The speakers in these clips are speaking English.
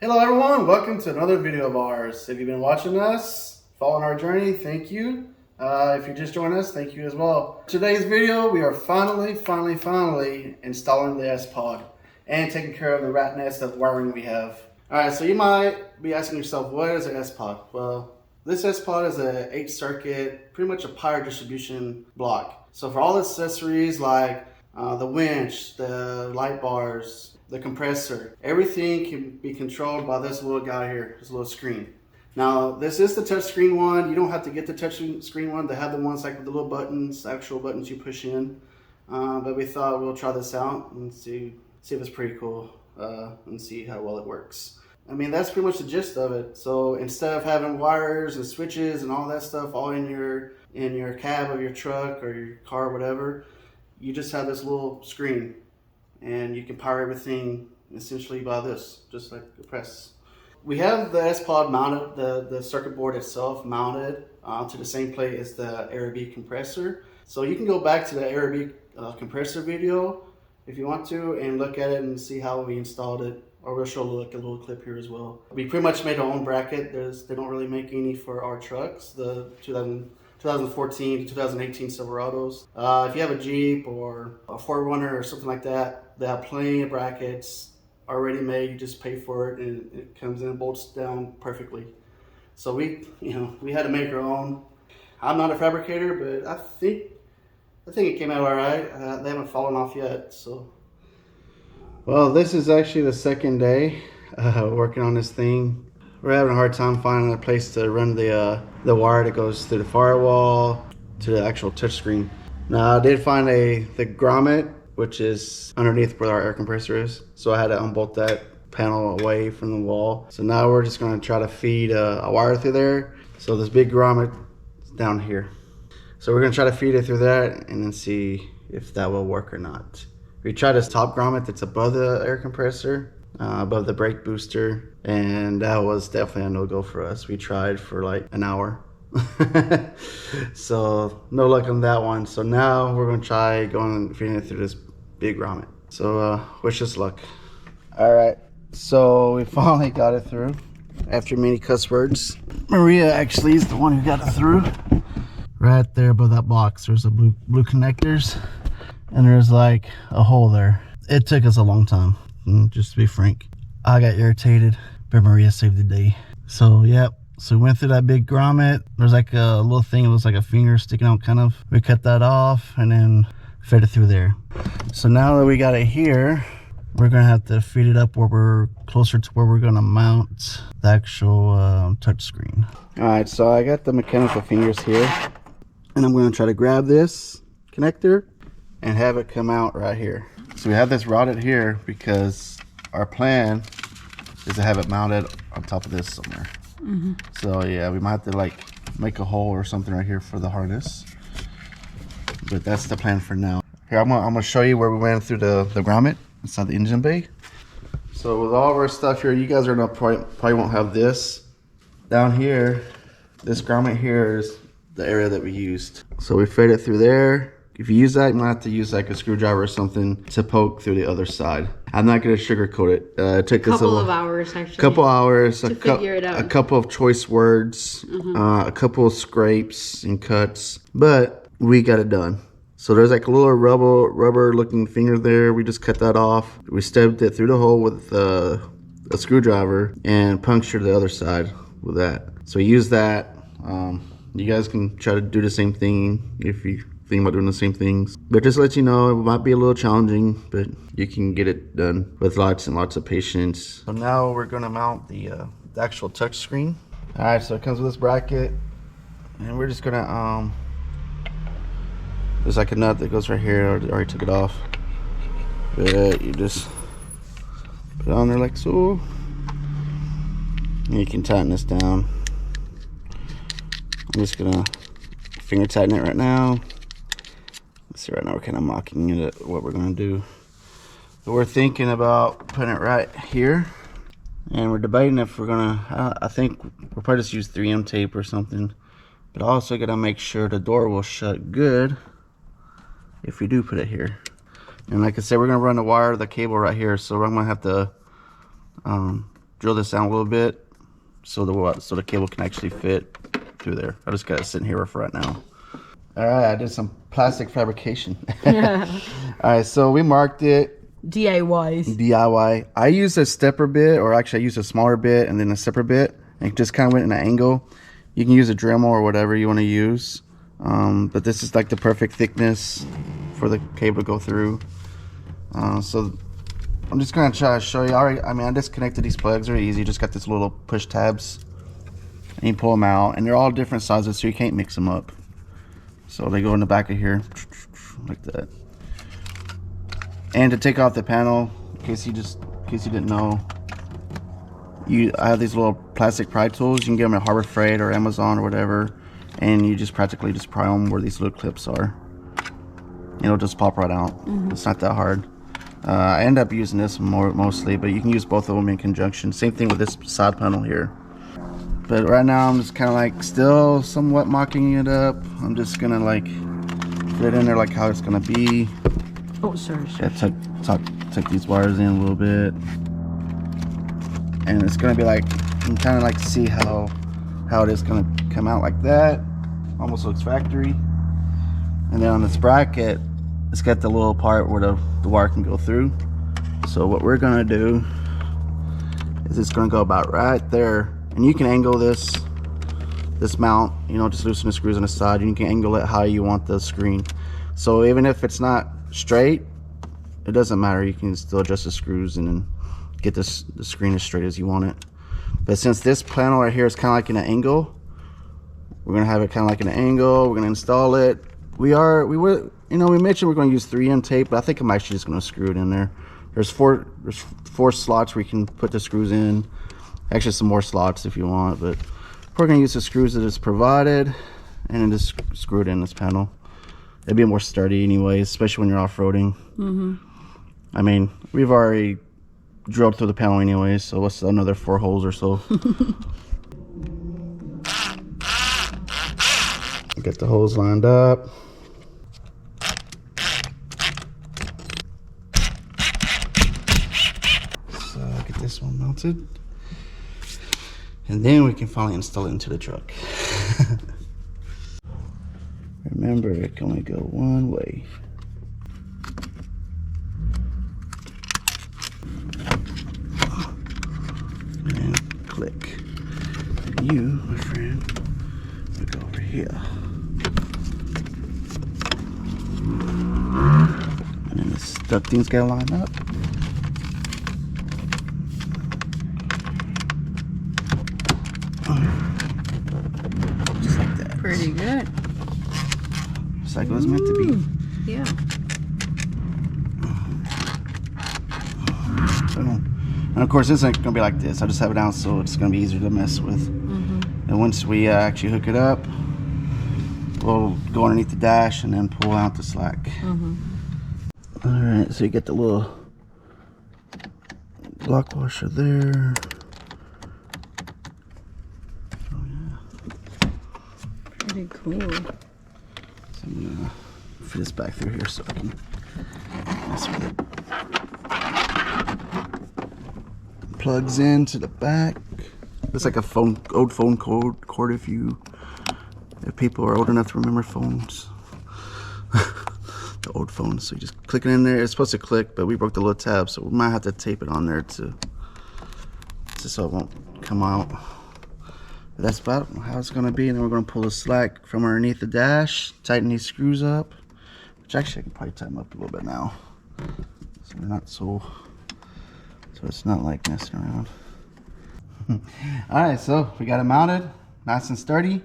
Hello everyone, welcome to another video of ours. If you've been watching us, following our journey, thank you. If you just joined us, thank you as well. Today's video, we are finally installing the S-Pod and taking care of the rat nest of wiring we have. Alright, so you might be asking yourself, what is an S-Pod? Well, this S-Pod is a 8-circuit, pretty much a power distribution block. So for all accessories like the winch, the light bars, the compressor, everything can be controlled by this little guy here, this little screen. Now, this is the touch screen one. You don't have to get the touch screen one. They have the ones like with the little buttons, actual buttons you push in. But we thought we'll try this out and see if it's pretty cool and see how well it works. I mean, that's pretty much the gist of it. So instead of having wires and switches and all that stuff all in your cab of your truck or your car or whatever, you just have this little screen. And you can power everything essentially by this, just like the press. We have the S-Pod mounted, the circuit board itself mounted to the same plate as the Arabic compressor. So you can go back to the Arabic compressor video if you want to and look at it and see how we installed it. Or we'll show a little clip here as well. We pretty much made our own bracket. They don't really make any for our trucks, the 2014 to 2018 Silverados. If you have a Jeep or a 4Runner or something like that, they have plenty of brackets already made. You just pay for it and it comes in and bolts down perfectly. So we had to make our own. I'm not a fabricator, but I think it came out all right. They haven't fallen off yet. So, well, this is actually the second day working on this thing. We're having a hard time finding a place to run the wire that goes through the firewall to the actual touchscreen. Now, I did find the grommet, which is underneath where our air compressor is. So I had to unbolt that panel away from the wall. So now we're just going to try to feed a wire through there. So this big grommet is down here. So we're going to try to feed it through that and then see if that will work or not. We tried this top grommet that's above the air compressor, above the brake booster, and that was definitely a no-go for us. We tried for like an hour. So no luck on that one. So now we're gonna try going feeding it through this big grommet. So wish us luck. All right, so we finally got it through after many cuss words. Maria actually is the one who got it through. Right there above that box, there's the blue connectors, and there's like a hole there. It took us a long time, just to be frank. I got irritated, but Maria saved the day. So yep. So we went through that big grommet. There's like a little thing, it looks like a finger sticking out kind of. We cut that off and then fed it through there. So now that we got it here, we're gonna have to feed it up where we're closer to where we're gonna mount the actual touch screen. All right, so I got the mechanical fingers here and I'm gonna try to grab this connector and have it come out right here. So we have this routed here because our plan is to have it mounted on top of this somewhere. So yeah, we might have to like make a hole or something right here for the harness, but that's the plan for now. Here, I'm gonna show you where we went through the grommet inside the engine bay. So with all of our stuff here, you guys are gonna probably won't have this down here. This grommet here is the area that we used. So we fed it through there. If you use that, you might have to use like a screwdriver or something to poke through the other side. I'm not going to sugarcoat it. It took us couple of hours, actually. Couple hours, to figure it out. A couple of choice words, a couple of scrapes and cuts, but we got it done. So there's like a little rubber looking finger there. We just cut that off. We stabbed it through the hole with a screwdriver and punctured the other side with that. So use that. You guys can try to do the same thing if you think about doing the same things, but just to let you know, it might be a little challenging, but you can get it done with lots and lots of patience. So now we're going to mount the actual touch screen. All right, so it comes with this bracket, and we're just gonna there's like a nut that goes right here. I already took it off, but you just put it on there like so, and you can tighten this down. I'm just gonna finger tighten it right now. Let's see, right now we're kind of mocking it at what we're gonna do. But we're thinking about putting it right here, and we're debating if we're gonna, I think we'll probably just use 3M tape or something, but also gotta make sure the door will shut good if we do put it here. And like I said, we're gonna run the wire, the cable right here, so I'm gonna have to drill this down a little bit so the cable can actually fit through there. I just got it sitting here for right now. All right, I did some plastic fabrication. All right, so we marked it. DIY. I used a stepper bit, or actually I used a smaller bit and then a stepper bit, and it just kind of went in an angle. You can use a Dremel or whatever you want to use, but this is like the perfect thickness for the cable to go through. So I'm just gonna try to show you. I disconnected these plugs. They're easy. Just got this little push tabs, and you pull them out, and they're all different sizes, so you can't mix them up. So they go in the back of here like that. And to take off the panel, in case you didn't know, I have these little plastic pry tools. You can get them at Harbor Freight or Amazon or whatever, and you just practically just pry them where these little clips are. It'll just pop right out. It's not that hard. I end up using this mostly, but you can use both of them in conjunction. Same thing with this side panel here. But right now I'm just kind of like still somewhat mocking it up. I'm just gonna like put it in there like how it's gonna be. Oh, sorry. Yeah, tuck these wires in a little bit, and it's gonna be like, you can kind of like see how it is gonna come out like that. Almost looks factory. And then on this bracket, it's got the little part where the wire can go through. So what we're gonna do is it's gonna go about right there, and you can angle this mount, you know, just loosen the screws on the side, and you can angle it how you want the screen. So even if it's not straight, it doesn't matter. You can still adjust the screws and then get the screen as straight as you want it. But since this panel right here is kind of like in an angle, we're gonna have it kind of like in an angle. We're gonna install it. We mentioned we're going to use 3M tape, but I think I'm actually just going to screw it in there. There's four slots where you can put the screws in. Actually, some more slots if you want, but we're going to use the screws that is provided, and then just screw it in this panel. It'd be more sturdy anyways, especially when you're off-roading. I mean, we've already drilled through the panel anyways, so what's another 4 holes or so? Get the holes lined up. So get this one mounted, and then we can finally install it into the truck. Remember, it can only go one way. And click. And you, my friend, will go over here. And then the stuck things gotta line up. Just like that. Pretty good. Just like it was meant to be. Yeah. And of course, this ain't gonna be like this. I just have it down so it's gonna be easier to mess with. And once we actually hook it up, we'll go underneath the dash and then pull out the slack. All right, so you get the little block washer there. Oh yeah. Pretty cool. So I'm gonna fit this back through here so I can mess with it. Plugs into the back. It's like a old phone cord if people are old enough to remember phones. The old phones. So you just click it in there. It's supposed to click, but we broke the little tab, so we might have to tape it on there just so it won't come out. But that's about how it's gonna be. And then we're gonna pull the slack from underneath the dash, tighten these screws up, which actually I can probably tighten up a little bit now, so they're not so it's not like messing around. All right, so we got it mounted, nice and sturdy.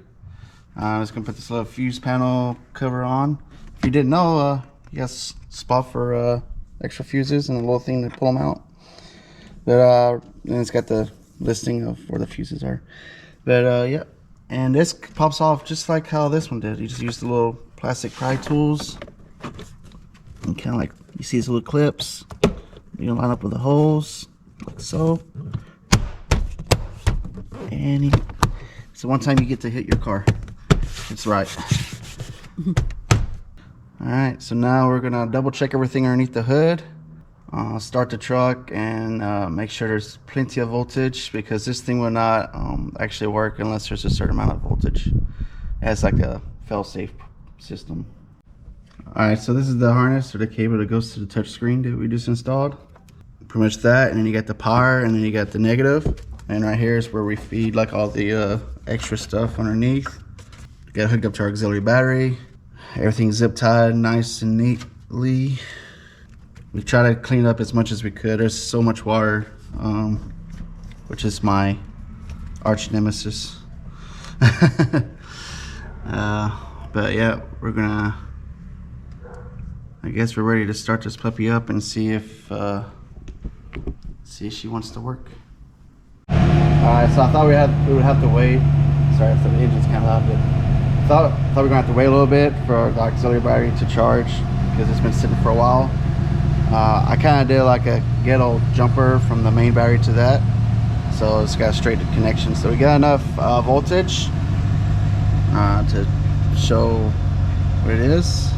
I'm just gonna put this little fuse panel cover on. If you didn't know, you got a spot for extra fuses and a little thing to pull them out. But and it's got the listing of where the fuses are. But yeah, and this pops off just like how this one did. You just use the little plastic pry tools, and kind of like you see these little clips. You line up with the holes like so. And so one time you get to hit your car. It's right. Alright, so now we're gonna double check everything underneath the hood start the truck and make sure there's plenty of voltage, because this thing will not actually work unless there's a certain amount of voltage. It has like a fail-safe system. Alright, so this is the harness or the cable that goes to the touch screen that we just installed. Pretty much that, and then you got the power, and then you got the negative. And right here is where we feed like all the extra stuff underneath. Got hooked up to our auxiliary battery. Everything's zip tied nice and neatly. We try to clean it up as much as we could. There's so much water, which is my arch nemesis. But yeah, I guess we're ready to start this puppy up and see if she wants to work. Alright, so I thought we would have to wait. Sorry if the engine's kind of loud, but I thought we were gonna have to wait a little bit for the auxiliary battery to charge because it's been sitting for a while. I kind of did like a ghetto jumper from the main battery to that, so it's got a straight connection. So we got enough voltage to show what it is.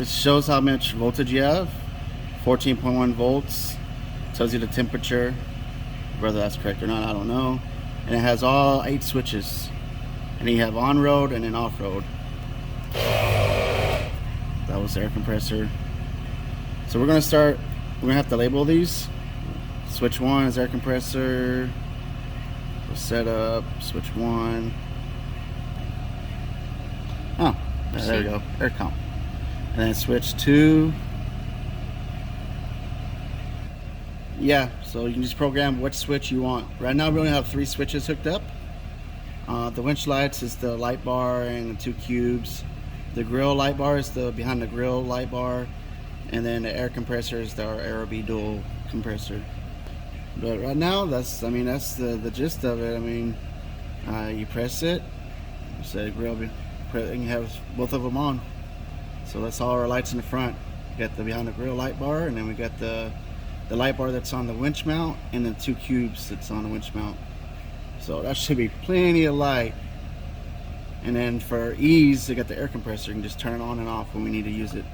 It shows how much voltage you have. 14.1 volts. Tells you the temperature. Whether that's correct or not, I don't know. And it has all 8 switches. And you have on-road and then off-road. That was the air compressor. So we're gonna have to label these. Switch 1 is air compressor. We'll set up switch 1. Oh, there we go, air comp. And then switch 2. Yeah, so you can just program which switch you want. Right now we only have 3 switches hooked up. The winch lights is the light bar and the 2 cubes. The grill light bar is the behind the grill light bar. And then the air compressor is our Aerobee dual compressor. But right now, that's the gist of it. I mean, you press it, say grill, and you have both of them on. So that's all our lights in the front. We got the behind the grill light bar, and then we got the light bar that's on the winch mount, and the 2 cubes that's on the winch mount. So that should be plenty of light. And then for ease, they got the air compressor. You can just turn it on and off when we need to use it.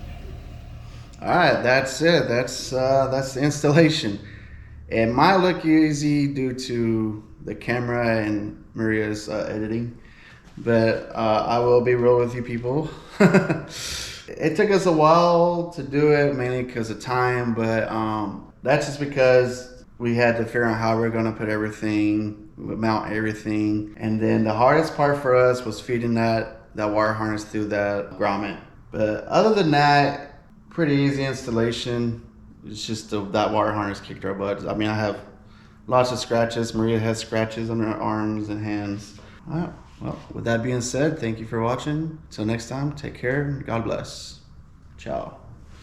All right, that's it. That's the installation. It might look easy due to the camera and Maria's editing, but I will be real with you people. It took us a while to do it, mainly because of time, but that's just because we had to figure out how we're going to put everything, mount everything, and then the hardest part for us was feeding that wire harness through that grommet. But other than that, pretty easy installation. It's just that wire harness kicked our butts. I mean, I have lots of scratches. Maria has scratches on her arms and hands. All right, well, with that being said, thank you for watching. Until next time, take care. God bless. Ciao.